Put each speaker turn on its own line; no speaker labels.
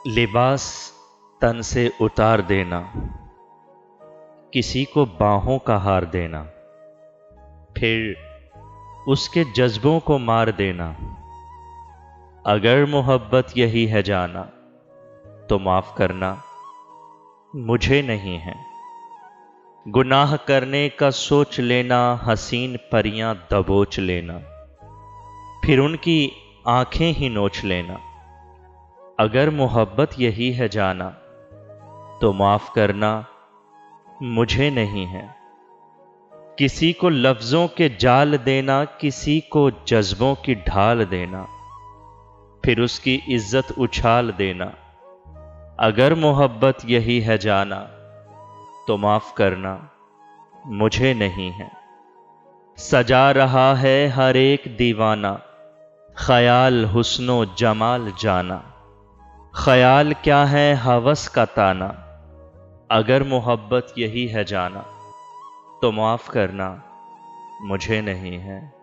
لباس تن سے اتار دینا، کسی کو باہوں کا ہار دینا، پھر اس کے جذبوں کو مار دینا۔ اگر محبت یہی ہے جانا تو معاف کرنا مجھے نہیں ہے۔ گناہ کرنے کا سوچ لینا، حسین پریاں دبوچ لینا، پھر ان کی آنکھیں ہی نوچ لینا۔ اگر محبت یہی ہے جانا تو معاف کرنا مجھے نہیں ہے۔ کسی کو لفظوں کے جال دینا، کسی کو جذبوں کی ڈھال دینا، پھر اس کی عزت اچھال دینا۔ اگر محبت یہی ہے جانا تو معاف کرنا مجھے نہیں ہے۔ سجا رہا ہے ہر ایک دیوانہ، خیال حسن و جمال جانا۔ خیال کیا ہے ہوس کا تانا، اگر محبت یہی ہے جانا تو معاف کرنا مجھے نہیں ہے۔